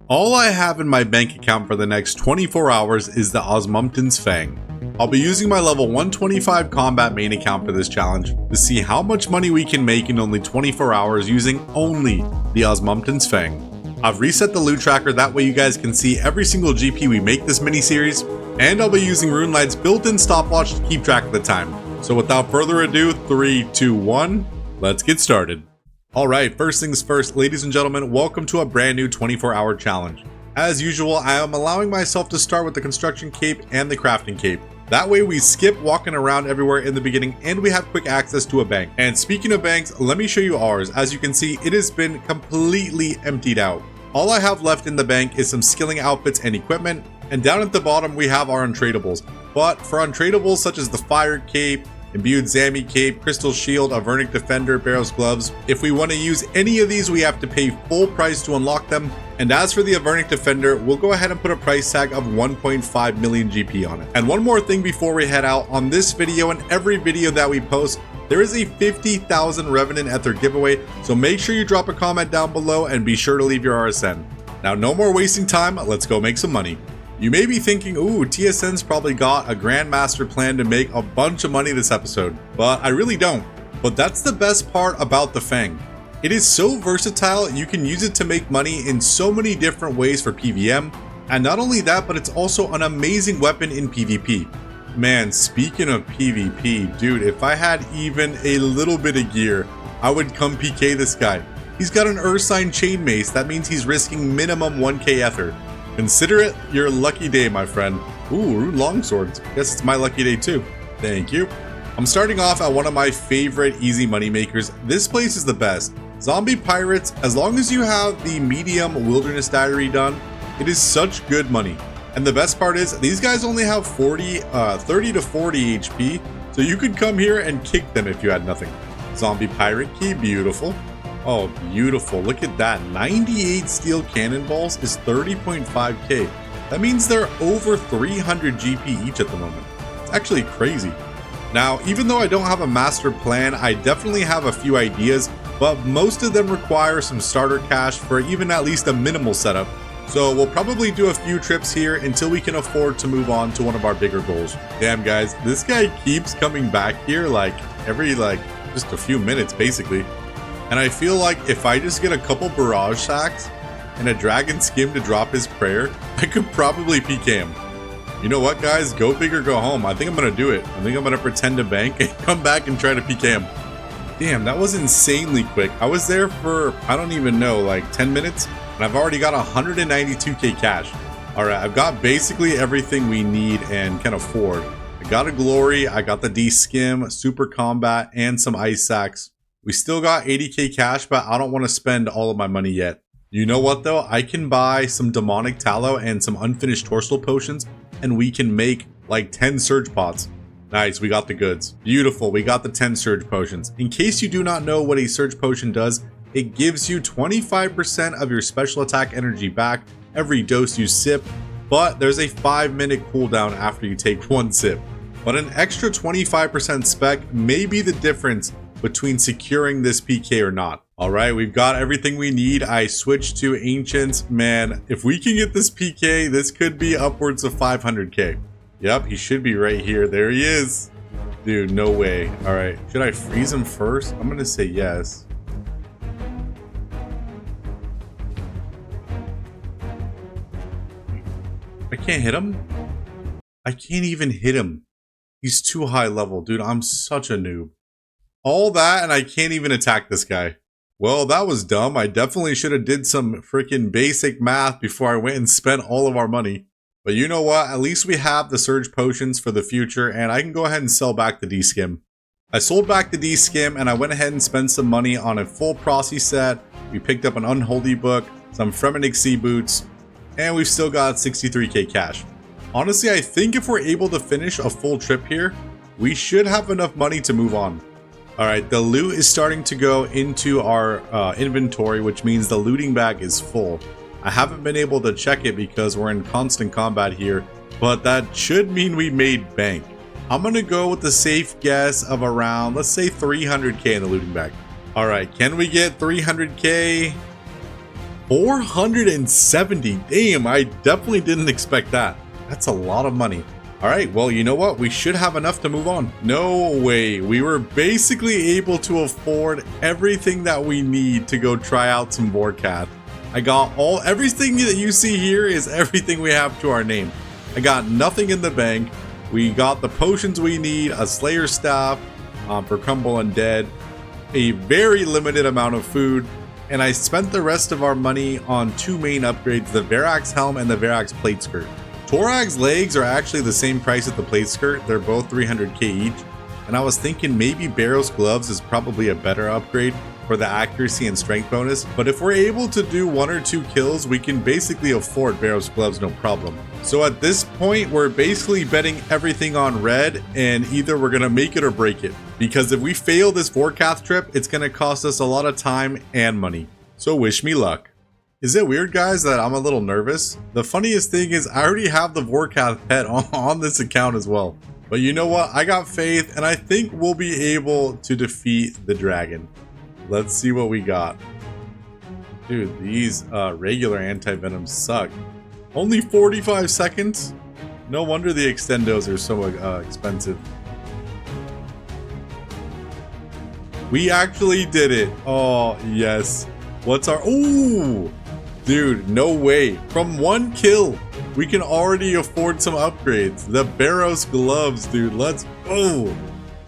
All I have in my bank account for the next 24 hours is the Osmumten's Fang. I'll be using my level 125 combat main account for this challenge to see how much money we can make in only 24 hours using only the Osmumten's Fang. I've reset the loot tracker, that way you guys can see every single GP we make this mini-series, and I'll be using RuneLite's built-in stopwatch to keep track of the time. So without further ado, 3, 2, 1, let's get started. Alright, first things first, ladies and gentlemen, welcome to a brand new 24-hour challenge. As usual, I am allowing myself to start with the construction cape and the crafting cape. That way we skip walking around everywhere in the beginning and we have quick access to a bank. And speaking of banks, let me show you ours. As you can see, it has been completely emptied out. All I have left in the bank is some skilling outfits and equipment, and down at the bottom we have our untradables. But for untradables such as the fire cape, imbued Zami cape, crystal shield, Avernic defender, Barrow's gloves, if we want to use any of these we have to pay full price to unlock them. And as for the Avernic defender, we'll go ahead and put a price tag of 1.5 million GP on it. And one more thing before we head out, on this video and every video that we post, there is a 50,000 Revenant Ether giveaway, so make sure you drop a comment down below and be sure to leave your RSN. Now no more wasting time, let's go make some money. You may be thinking, ooh, TSN's probably got a grandmaster plan to make a bunch of money this episode, but I really don't. But that's the best part about the Fang. It is so versatile, you can use it to make money in so many different ways for PVM, and not only that, but it's also an amazing weapon in PvP. Man, speaking of PvP, dude, if I had even a little bit of gear, I would come PK this guy. He's got an Ursine chain mace, that means he's risking minimum 1k ether. Consider it your lucky day, my friend. Ooh, rune longswords. Guess it's my lucky day too. Thank you. I'm starting off at one of my favorite easy money makers. This place is the best. Zombie pirates, as long as you have the medium wilderness diary done, it is such good money. And the best part is, these guys only have 30 to 40 HP, so you could come here and kick them if you had nothing. Zombie pirate key, beautiful. Oh, beautiful. Look at that. 98 steel cannonballs is 30.5k. That means they're over 300 GP each at the moment. It's actually crazy. Now, even though I don't have a master plan, I definitely have a few ideas, but most of them require some starter cash for even at least a minimal setup. So we'll probably do a few trips here until we can afford to move on to one of our bigger goals. Damn guys, this guy keeps coming back here every just a few minutes basically. And I feel like if I just get a couple barrage sacks and a dragon skim to drop his prayer, I could probably PK him. You know what guys, go big or go home. I think I'm gonna do it. I think I'm gonna pretend to bank and come back and try to PK him. Damn, that was insanely quick. I was there for, I don't even know, like 10 minutes, and I've already got 192k cash. Alright, I've got basically everything we need and can afford. I got a glory, I got the D-skim, super combat, and some ice sacks. We still got 80k cash, but I don't want to spend all of my money yet. You know what though? I can buy some demonic tallow and some unfinished torsal potions, and we can make like 10 surge pots. Nice, we got the goods. Beautiful, we got the 10 surge potions. In case you do not know what a surge potion does, it gives you 25% of your special attack energy back every dose you sip, but there's a 5-minute cooldown after you take one sip. But an extra 25% spec may be the difference between securing this PK or not. Alright, we've got everything we need. I switched to Ancients. Man, if we can get this PK, this could be upwards of 500k. Yep, he should be right here. There he is. Dude, no way. Alright, should I freeze him first? I'm gonna say yes. I can't hit him? I can't even hit him. He's too high level. Dude, I'm such a noob. All that and I can't even attack this guy. Well, that was dumb. I definitely should have did some freaking basic math before I went and spent all of our money. But you know what? At least we have the surge potions for the future and I can go ahead and sell back the D-skim. I sold back the D-skim and I went ahead and spent some money on a full Prosy set. We picked up an Unholy book, some Fremennik sea boots, and we've still got 63k cash. Honestly, I think if we're able to finish a full trip here, we should have enough money to move on. Alright, the loot is starting to go into our inventory, which means the looting bag is full. I haven't been able to check it because we're in constant combat here, but that should mean we made bank. I'm gonna go with the safe guess of around, let's say 300k in the looting bag. Alright, can we get 300k? 470. Damn, I definitely didn't expect that. That's a lot of money. All right, well, you know what? We should have enough to move on. No way. We were basically able to afford everything that we need to go try out some Vorkath. I got everything that you see here is everything we have to our name. I got nothing in the bank. We got the potions we need, a Slayer staff for Crumble Undead, a very limited amount of food, and I spent the rest of our money on two main upgrades, the Verax helm and the Verax plate skirt. Torag's legs are actually the same price as the plate skirt. They're both 300k each. And I was thinking maybe Barrow's gloves is probably a better upgrade for the accuracy and strength bonus. But if we're able to do 1 or 2 kills, we can basically afford Barrow's gloves no problem. So at this point, we're basically betting everything on red, and either we're gonna make it or break it. Because if we fail this Vorkath trip, it's gonna cost us a lot of time and money. So wish me luck. Is it weird, guys, that I'm a little nervous? The funniest thing is I already have the Vorkath pet on this account as well. But you know what? I got faith, and I think we'll be able to defeat the dragon. Let's see what we got. Dude, these regular anti-venoms suck. Only 45 seconds? No wonder the extendos are so expensive. We actually did it. Oh, yes. What's our... Ooh! Dude, no way. From 1 kill, we can already afford some upgrades. The Barrow's gloves, dude. Let's go.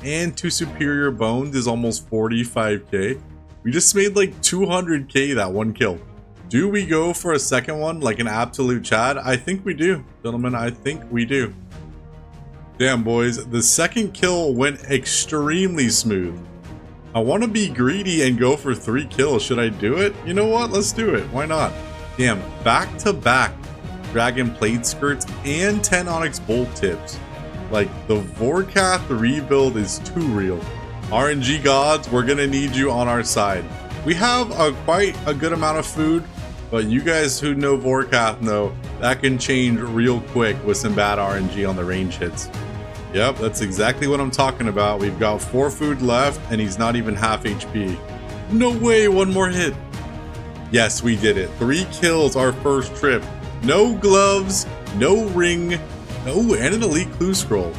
And 2 superior bones is almost 45k. We just made like 200k that 1 kill. Do we go for a second one like an absolute Chad? I think we do. Gentlemen, I think we do. Damn, boys. The second kill went extremely smooth. I want to be greedy and go for 3 kills. Should I do it? You know what? Let's do it. Why not? Damn, back-to-back dragon plate skirts and 10 onyx bolt tips. Like, the Vorkath rebuild is too real. RNG gods, we're gonna need you on our side. We have quite a good amount of food, but you guys who know Vorkath know that can change real quick with some bad RNG on the range hits. Yep, that's exactly what I'm talking about. We've got 4 food left, and he's not even half HP. No way, 1 more hit. Yes, we did it. 3 kills our first trip. No gloves, no ring, and an elite clue scroll.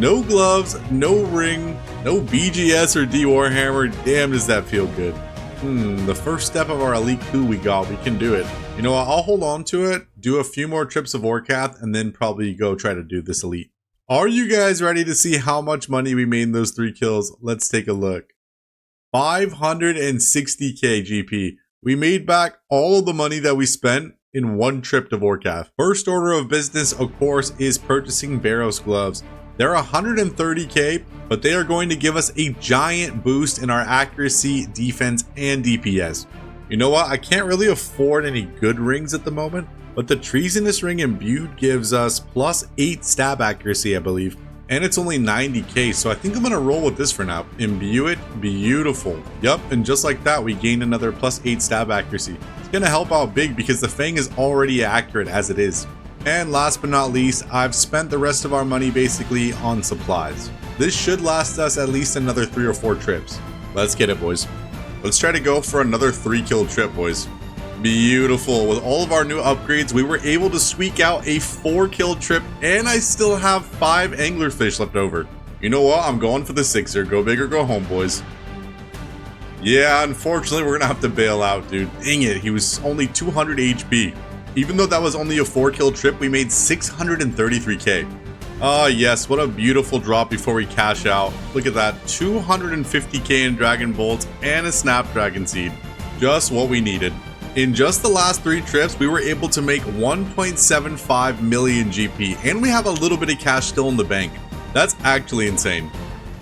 No gloves, no ring, no BGS or D Warhammer. Damn, does that feel good. The first step of our elite clue we got. We can do it. You know what? I'll hold on to it, do a few more trips of Vorkath, and then probably go try to do this elite. Are you guys ready to see how much money we made in those 3 kills? Let's take a look. 560k GP. We made back all of the money that we spent in 1 trip to Vorkath. First order of business, of course, is purchasing Barrow's gloves. They're 130k, but they are going to give us a giant boost in our accuracy, defense, and DPS. You know what? I can't really afford any good rings at the moment, but the Treasonous Ring Imbued gives us plus 8 stab accuracy, I believe. And it's only 90k, so I think I'm gonna roll with this for now. Imbue it, beautiful. Yup, and just like that, we gained another plus 8 stab accuracy. It's gonna help out big because the Fang is already accurate as it is. And last but not least, I've spent the rest of our money basically on supplies. This should last us at least another 3 or 4 trips. Let's get it, boys. Let's try to go for another 3-kill trip, boys. Beautiful. With all of our new upgrades, we were able to squeak out a 4-kill trip, and I still have 5 anglerfish left over. You know what? I'm going for the 6er. Go big or go home, boys. Yeah, unfortunately, we're gonna have to bail out, dude. Dang it, he was only 200 HP. Even though that was only a 4-kill trip, we made 633k. Ah, yes, what a beautiful drop before we cash out. Look at that, 250k in Dragon Bolts and a Snapdragon Seed. Just what we needed. In just the last 3 trips, we were able to make 1.75 million GP, and we have a little bit of cash still in the bank. That's actually insane.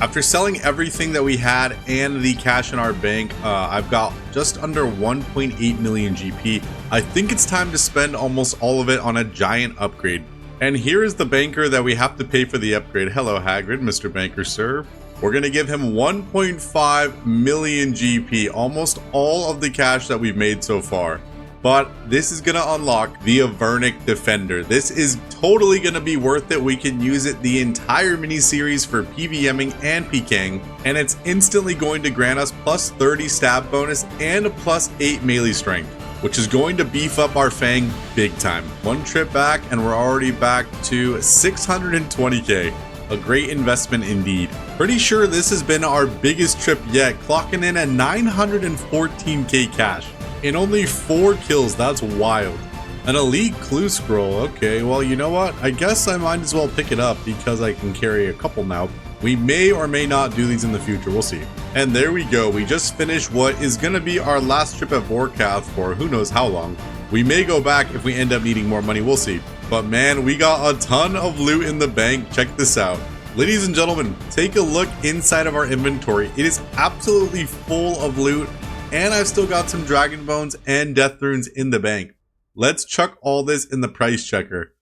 After selling everything that we had and the cash in our bank, I've got just under 1.8 million GP. I think it's time to spend almost all of it on a giant upgrade. And here is the banker that we have to pay for the upgrade. Hello, Hagrid, Mr. Banker, sir. We're going to give him 1.5 million GP, almost all of the cash that we've made so far. But this is going to unlock the Avernic Defender. This is totally going to be worth it. We can use it the entire mini-series for PVMing and PKing, and it's instantly going to grant us plus 30 stab bonus and a plus 8 melee strength. which is going to beef up our Fang big time. One trip back and we're already back to 620k. A great investment indeed. Pretty sure this has been our biggest trip yet, clocking in at 914k cash. In only 4 kills, that's wild. An elite clue scroll, okay, well you know what? I guess I might as well pick it up because I can carry a couple now. We may or may not do these in the future, we'll see. And there we go, we just finished what is gonna be our last trip at Vorkath for who knows how long. We may go back if we end up needing more money, we'll see. But man, we got a ton of loot in the bank, check this out. Ladies and gentlemen, take a look inside of our inventory. It is absolutely full of loot, and I've still got some dragon bones and death runes in the bank. Let's chuck all this in the price checker.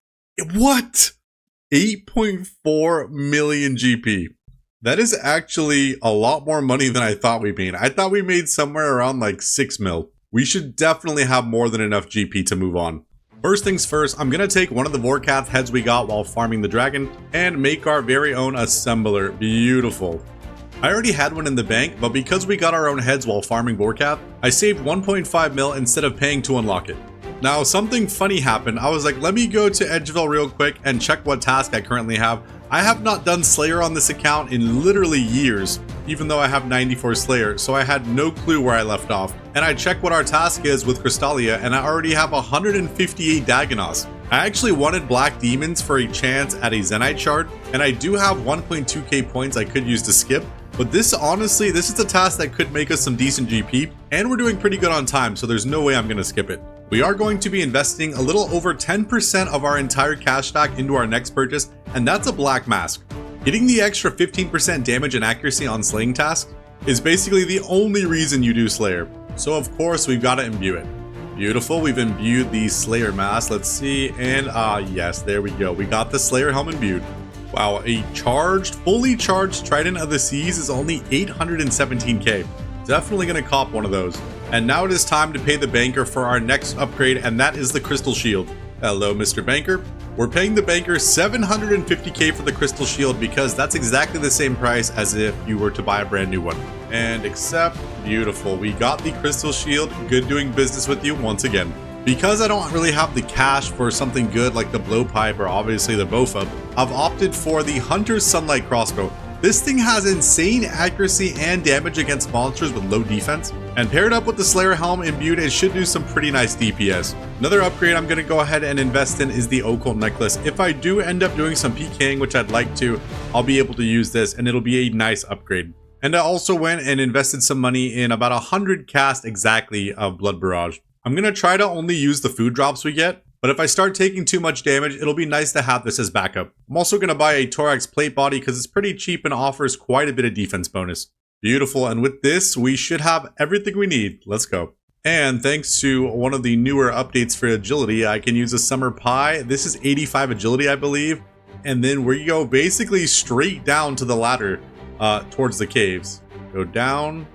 What? 8.4 million GP. That is actually a lot more money than I thought we made. I thought we made somewhere around like 6 mil. We should definitely have more than enough GP to move on. First things first, I'm gonna take one of the Vorkath heads we got while farming the dragon and make our very own assembler. Beautiful. I already had one in the bank, but because we got our own heads while farming Vorkath, I saved 1.5 mil instead of paying to unlock it. Now, something funny happened. I was like, let me go to Edgeville real quick and check what task I currently have. I have not done Slayer on this account in literally years, even though I have 94 Slayer, so I had no clue where I left off. And I checked what our task is with Crystalia, and I already have 158 Dagenoths. I actually wanted Black Demons for a chance at a Zenite shard, and I do have 1.2k points I could use to skip. But this, honestly, this is a task that could make us some decent GP, and we're doing pretty good on time, so there's no way I'm gonna skip it. We are going to be investing a little over 10% of our entire cash stack into our next purchase, and that's a Black Mask. Getting the extra 15% damage and accuracy on slaying tasks is basically the only reason you do Slayer. So of course we've got to imbue it. Beautiful, we've imbued the Slayer mask, let's see, and yes, there we go. We got the Slayer helm imbued. Wow, a fully charged Trident of the Seas is only 817k. Definitely gonna cop one of those. And now it is time to pay the banker for our next upgrade, and that is the Crystal Shield. Hello, Mr. Banker. We're paying the banker 750k for the Crystal Shield because that's exactly the same price as if you were to buy a brand new one. And accept, beautiful. We got the Crystal Shield. Good doing business with you once again. Because I don't really have the cash for something good like the Blowpipe or obviously the Bofa, I've opted for the Hunter's Sunlight Crossbow. This thing has insane accuracy and damage against monsters with low defense, and paired up with the Slayer Helm imbued, it should do some pretty nice DPS. Another upgrade I'm going to go ahead and invest in is the Occult Necklace. If I do end up doing some PKing, which I'd like to, I'll be able to use this and it'll be a nice upgrade. And I also went and invested some money in about 100 cast exactly of Blood Barrage. I'm going to try to only use the food drops we get, but if I start taking too much damage, it'll be nice to have this as backup. I'm also going to buy a Thorax plate body because it's pretty cheap and offers quite a bit of defense bonus. Beautiful, and with this, we should have everything we need. Let's go. And thanks to one of the newer updates for agility, I can use a Summer Pie. This is 85 agility, I believe. And then we go basically straight down to the ladder towards the caves. Go down.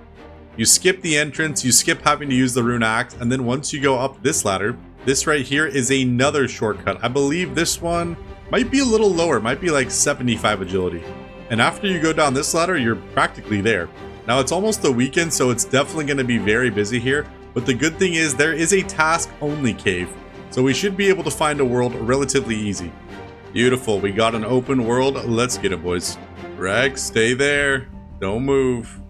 You skip the entrance, you skip having to use the rune axe, and then once you go up this ladder, this right here is another shortcut. I believe this one might be a little lower, might be like 75 agility. And after you go down this ladder, you're practically there. Now it's almost the weekend, so it's definitely going to be very busy here. But the good thing is there is a task-only cave, so we should be able to find a world relatively easy. Beautiful, we got an open world. Let's get it, boys. Rex, stay there. Don't move.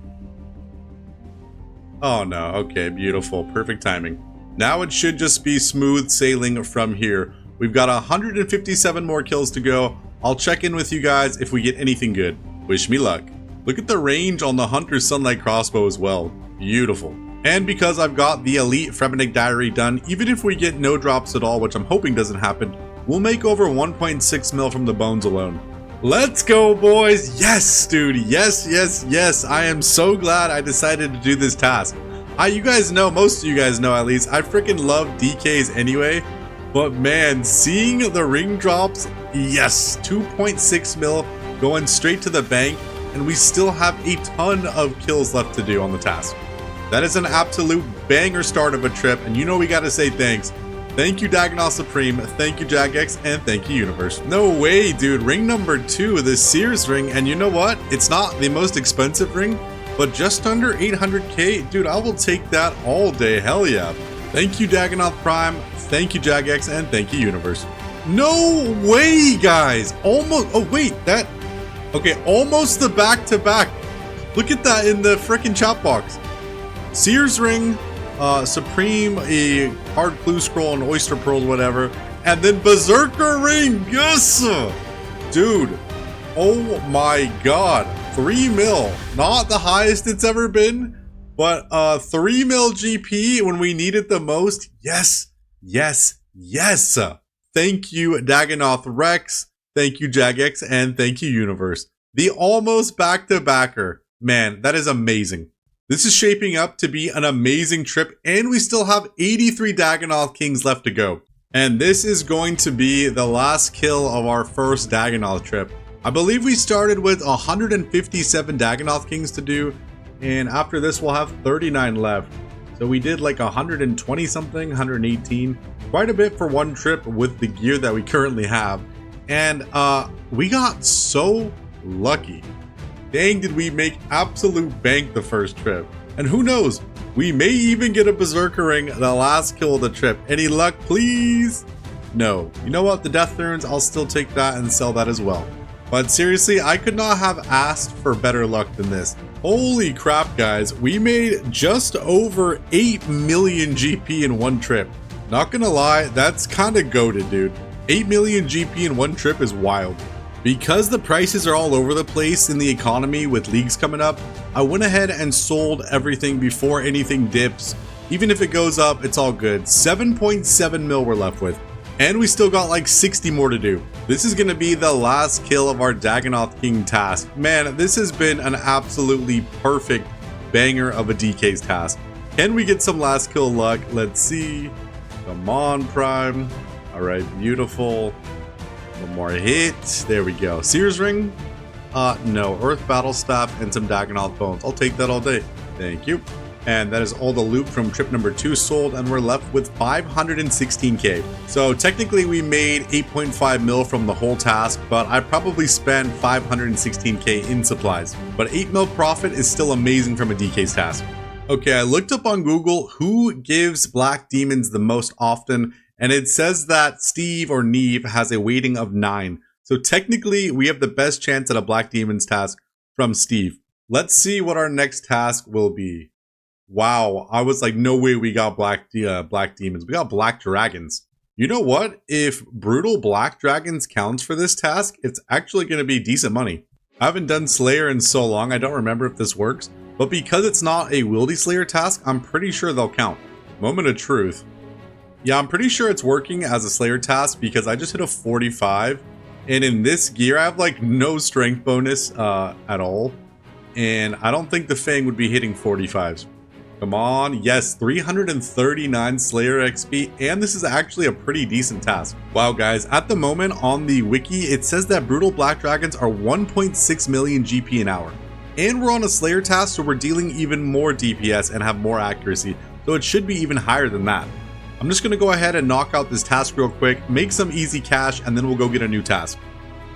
Oh no, okay, beautiful, perfect timing. Now it should just be smooth sailing from here. We've got 157 more kills to go. I'll check in with you guys if we get anything good. Wish me luck. Look at the range on the Hunter's Sunlight Crossbow as well. Beautiful. And because I've got the Elite Fremennik Diary done, even if we get no drops at all, which I'm hoping doesn't happen, we'll make over 1.6 mil from the bones alone. Let's go, boys. Yes, dude. Yes, yes, yes. I am so glad I decided to do this task. You guys know, most of you guys know at least, I freaking love DKs anyway. But man, seeing the ring drops, yes, 2.6 mil going straight to the bank, and we still have a ton of kills left to do on the task. That is an absolute banger start of a trip, and you know we gotta say thanks. Thank you, Dagenoth Supreme, thank you, Jagex, and thank you, Universe. No way, dude, ring number 2, the Sears ring, and you know what? It's not the most expensive ring, but just under 800k, dude, I will take that all day, hell yeah. Thank you, Dagenoth Prime. Thank you, Jagex, and thank you, Universe. No way, guys. Almost. Oh, wait. That. Okay, almost the back-to-back. Look at that in the freaking chat box. Sears Ring, Supreme, a Hard Clue Scroll, and Oyster Pearls, whatever. And then Berserker Ring. Yes. Dude. Oh my god. 3 mil. Not the highest it's ever been. But 3 mil GP when we need it the most. Yes. Yes. Yes. Thank you, Dagenoth Rex. Thank you, Jagex. And thank you, Universe. The almost back-to-backer. Man, that is amazing. This is shaping up to be an amazing trip. And we still have 83 Dagenoth Kings left to go. And this is going to be the last kill of our first Dagenoth trip. I believe we started with 157 Dagenoth Kings to do. And after this, we'll have 39 left. So we did like 120 something, 118. Quite a bit for one trip with the gear that we currently have. And we got so lucky. Dang, did we make absolute bank the first trip. And who knows, we may even get a Berserker Ring the last kill of the trip. Any luck, please? No. You know what? The Death Runes, I'll still take that and sell that as well. But seriously, I could not have asked for better luck than this. Holy crap, guys. We made just over 8 million GP in one trip. Not gonna lie, that's kind of goated, dude. 8 million GP in one trip is wild. Because the prices are all over the place in the economy with leagues coming up, I went ahead and sold everything before anything dips. Even if it goes up, it's all good. 7.7 mil we're left with. And we still got like 60 more to do. This is going to be the last kill of our Dagenoth King task. Man, this has been an absolutely perfect banger of a DK's task. Can we get some last kill luck? Let's see. Come on, Prime. All right, beautiful. One more hit. There we go. Sears Ring? No. Earth Battle Staff and some Dagenoth Bones. I'll take that all day. Thank you. And that is all the loot from trip number 2 sold, and we're left with 516k. So technically we made 8.5 mil from the whole task, but I probably spent 516k in supplies. But 8 mil profit is still amazing from a DK's task. Okay, I looked up on Google who gives Black Demons the most often, and it says that Steve or Neve has a weighting of 9. So technically, we have the best chance at a Black Demons task from Steve. Let's see what our next task will be. Wow, I was like, no way we got Black Demons. We got Black Dragons. You know what? If Brutal Black Dragons counts for this task, it's actually going to be decent money. I haven't done Slayer in so long, I don't remember if this works. But because it's not a Wildy Slayer task, I'm pretty sure they'll count. Moment of truth. Yeah, I'm pretty sure it's working as a Slayer task because I just hit a 45. And in this gear, I have like no strength bonus at all. And I don't think the Fang would be hitting 45s. Come on. Yes, 339 Slayer XP. And this is actually a pretty decent task. Wow, guys. At the moment on the wiki, it says that Brutal Black Dragons are 1.6 million GP an hour. And we're on a Slayer task, so we're dealing even more DPS and have more accuracy. So it should be even higher than that. I'm just going to go ahead and knock out this task real quick, make some easy cash, and then we'll go get a new task.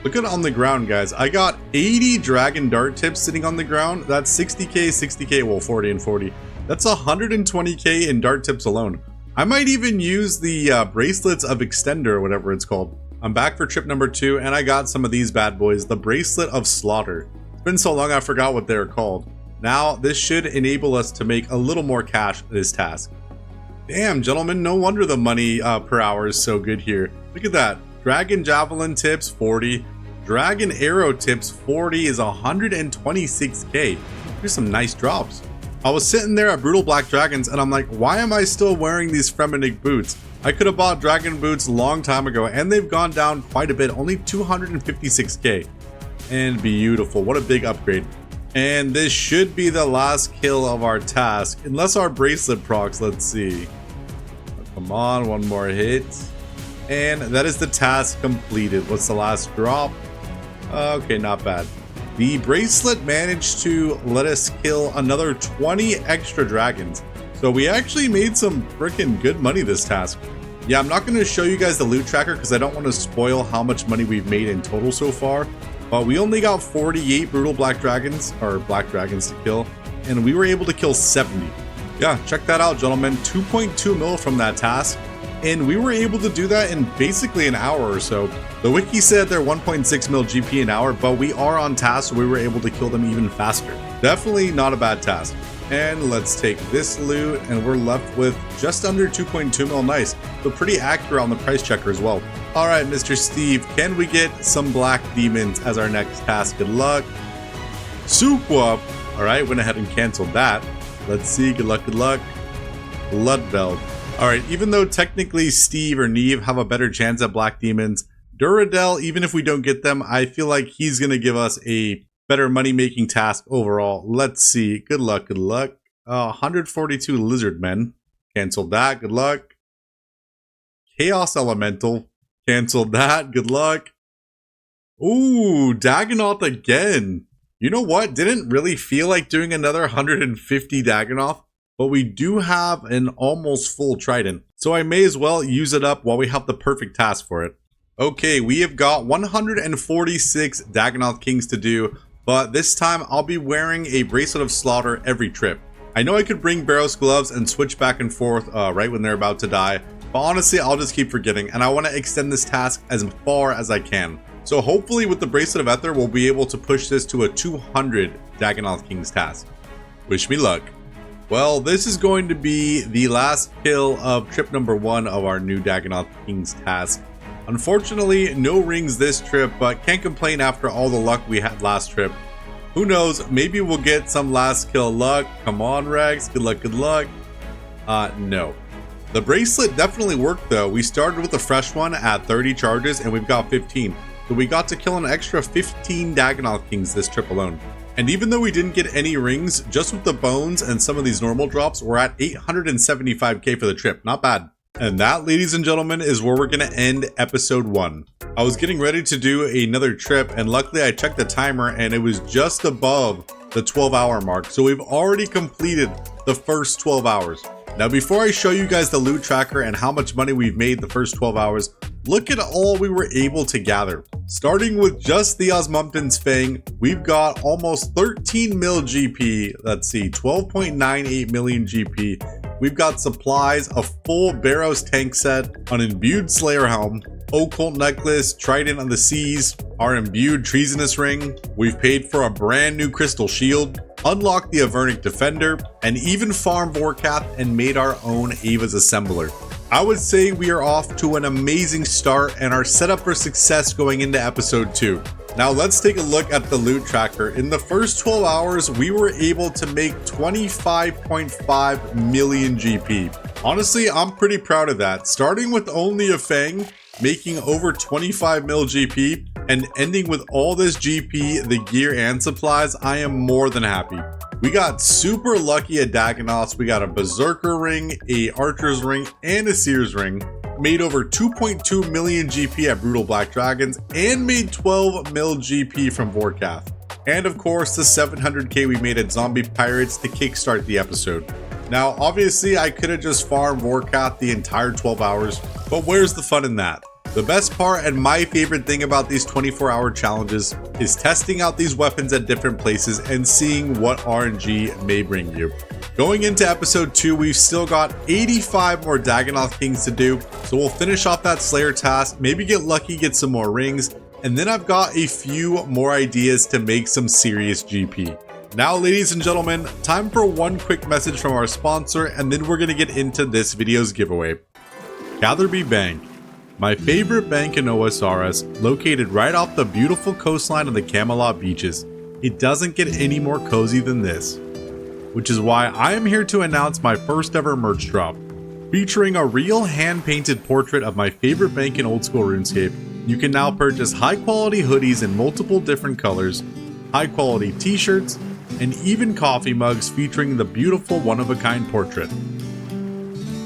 Look at it on the ground, guys. I got 80 Dragon Dart tips sitting on the ground. That's 60k, 60k, well, 40 and 40. That's 120k in dart tips alone. I might even use the bracelets of Extender or whatever it's called. I'm back for trip number 2, and I got some of these bad boys. The Bracelet of Slaughter. It's been so long I forgot what they're called. Now, this should enable us to make a little more cash this task. Damn, gentlemen, no wonder the money per hour is so good here. Look at that. Dragon Javelin tips, 40. Dragon Arrow tips, 40 is 126k. Here's some nice drops. I was sitting there at Brutal Black Dragons and I'm like, why am I still wearing these Fremennik boots? I could have bought Dragon boots a long time ago and they've gone down quite a bit, only 256k. And beautiful, what a big upgrade. And this should be the last kill of our task, unless our bracelet procs, let's see. Come on, one more hit. And that is the task completed. What's the last drop? Okay, not bad. The bracelet managed to let us kill another 20 extra dragons. So we actually made some freaking good money this task. Yeah, I'm not going to show you guys the loot tracker because I don't want to spoil how much money we've made in total so far. But we only got 48 Brutal Black Dragons, or Black Dragons to kill, and we were able to kill 70. Yeah, check that out, gentlemen. 2.2 mil from that task. And we were able to do that in basically an hour or so. The wiki said they're 1.6 mil GP an hour, but we are on task, so we were able to kill them even faster. Definitely not a bad task. And let's take this loot, and we're left with just under 2.2 mil. Nice. So pretty accurate on the price checker as well. All right, Mr. Steve, can we get some black demons as our next task? Good luck. Super. All right, went ahead and canceled that. Let's see. Good luck, good luck. Bloodveld. All right, even though technically Steve or Neve have a better chance at black demons, Duradel, even if we don't get them, I feel like he's going to give us a better money-making task overall. Let's see. Good luck, good luck. 142 lizard men. Canceled that. Good luck. Chaos elemental. Canceled that. Good luck. Ooh, Dagenoth again. You know what? Didn't really feel like doing another 150 Dagenoth, but we do have an almost full trident, so I may as well use it up while we have the perfect task for it. Okay, we have got 146 Dagenoth Kings to do, but this time I'll be wearing a Bracelet of Slaughter every trip. I know I could bring Barrows gloves and switch back and forth right when they're about to die, but honestly I'll just keep forgetting, and I want to extend this task as far as I can. So hopefully with the Bracelet of Ether we'll be able to push this to a 200 Dagenoth Kings task. Wish me luck. Well, this is going to be the last kill of trip number 1 of our new Dagenoth Kings task. Unfortunately, no rings this trip, but can't complain after all the luck we had last trip. Who knows, maybe we'll get some last kill luck. Come on, Rex, good luck, good luck. No. The bracelet definitely worked though. We started with a fresh one at 30 charges and we've got 15. So we got to kill an extra 15 Dagenoth Kings this trip alone. And even though we didn't get any rings, just with the bones and some of these normal drops, we're at 875k for the trip. Not bad. And that, ladies and gentlemen, is where we're going to end episode 1. I was getting ready to do another trip, and luckily I checked the timer and it was just above the 12-hour mark. So we've already completed the first 12 hours. Now, before I show you guys the loot tracker and how much money we've made the first 12 hours, look at all we were able to gather. Starting with just the Osmumten's Fang, we've got almost 13 mil GP. Let's see, 12.98 million GP. We've got supplies, a full Barrows tank set, an imbued Slayer helm, occult necklace, trident on the seas, our imbued treasonous ring. We've paid for a brand new crystal shield, unlocked the Avernic defender, and even farmed Vorkath and made our own Ava's assembler. I would say we are off to an amazing start and are set up for success going into episode 2. Now let's take a look at the loot tracker. In the first 12 hours, we were able to make 25.5 million GP. Honestly, I'm pretty proud of that. Starting with only a Fang, making over 25 mil GP, and ending with all this GP, the gear and supplies, I am more than happy. We got super lucky at Dagenoth's. We got a Berserker ring, a Archer's ring, and a Seer's ring. Made over 2.2 million GP at Brutal Black Dragons, and made 12 mil GP from Vorkath. And of course, the 700k we made at Zombie Pirates to kickstart the episode. Now, obviously, I could have just farmed Vorkath the entire 12 hours, but where's the fun in that? The best part and my favorite thing about these 24-hour challenges is testing out these weapons at different places and seeing what RNG may bring you. Going into episode 2, we've still got 85 more Dagenoth Kings to do, so we'll finish off that Slayer task, maybe get lucky, get some more rings, and then I've got a few more ideas to make some serious GP. Now, ladies and gentlemen, time for one quick message from our sponsor, and then we're going to get into this video's giveaway. Gatherby Bank. My favorite bank in OSRS, located right off the beautiful coastline of the Camelot beaches. It doesn't get any more cozy than this. Which is why I am here to announce my first ever merch drop. Featuring a real hand-painted portrait of my favorite bank in Old School RuneScape, you can now purchase high-quality hoodies in multiple different colors, high-quality t-shirts, and even coffee mugs featuring the beautiful one-of-a-kind portrait.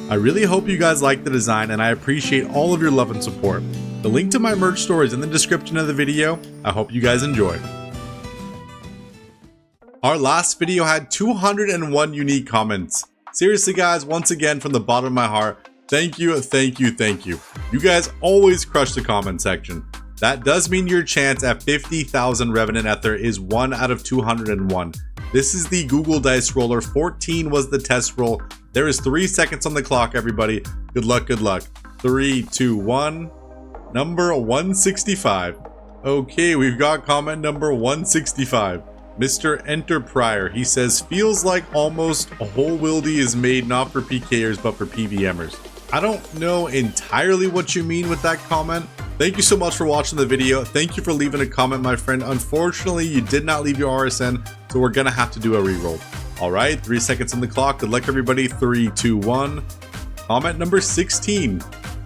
I really hope you guys like the design, and I appreciate all of your love and support. The link to my merch store is in the description of the video. I hope you guys enjoy. Our last video had 201 unique comments. Seriously guys, once again from the bottom of my heart, thank you, thank you, thank you. You guys always crush the comment section. That does mean your chance at 50,000 Revenant Ether is 1 out of 201. This is the Google Dice Roller. 14 was the test roll. There is 3 seconds on the clock, everybody. Good luck, good luck. 3, 2, 1. Number 165. Okay, we've got comment number 165. Mr. Enterprier, he says, feels like almost a whole wildy is made not for PKers but for PVMers. I don't know entirely what you mean with that comment. Thank you so much for watching the video. Thank you for leaving a comment, my friend. Unfortunately, you did not leave your RSN, so we're gonna have to do a reroll. All right, 3 seconds on the clock. Good luck, everybody. 3, 2, 1. Comment number 16.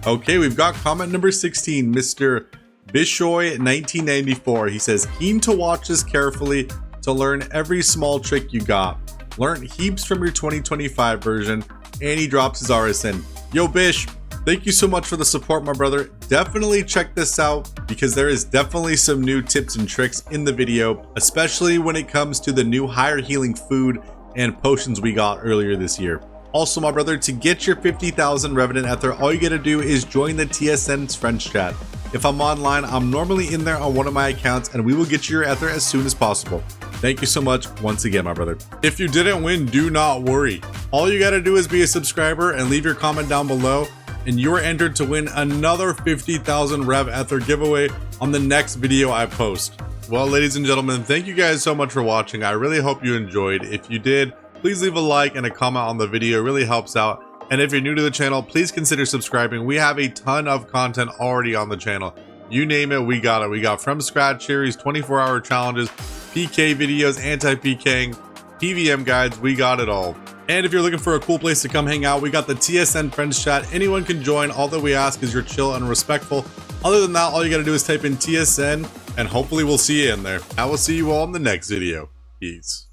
Okay, we've got comment number 16, Mr. Bishoy 1994. He says, keen to watch this carefully to learn every small trick you got. Learn heaps from your 2025 version, and he drops his RSN. Yo, Bish, thank you so much for the support, my brother. Definitely check this out because there is definitely some new tips and tricks in the video, especially when it comes to the new higher healing food and potions we got earlier this year. Also, my brother, to get your 50,000 Revenant Ether, all you gotta do is join the TSN's French chat. If I'm online, I'm normally in there on one of my accounts, and we will get you your Ether as soon as possible. Thank you so much once again, my brother. If you didn't win, do not worry. All you gotta do is be a subscriber and leave your comment down below, and you're entered to win another 50,000 Rev Ether giveaway on the next video I post. Well, ladies and gentlemen, thank you guys so much for watching. I really hope you enjoyed. If you did, please leave a like and a comment on the video. It really helps out. And if you're new to the channel, please consider subscribing. We have a ton of content already on the channel. You name it, we got it. We got from scratch series, 24-hour challenges, PK videos, anti-PKing, PVM guides, we got it all. And if you're looking for a cool place to come hang out, we got the TSN Friends chat. Anyone can join. All that we ask is you're chill and respectful. Other than that, all you gotta do is type in TSN, and hopefully we'll see you in there. I will see you all in the next video. Peace.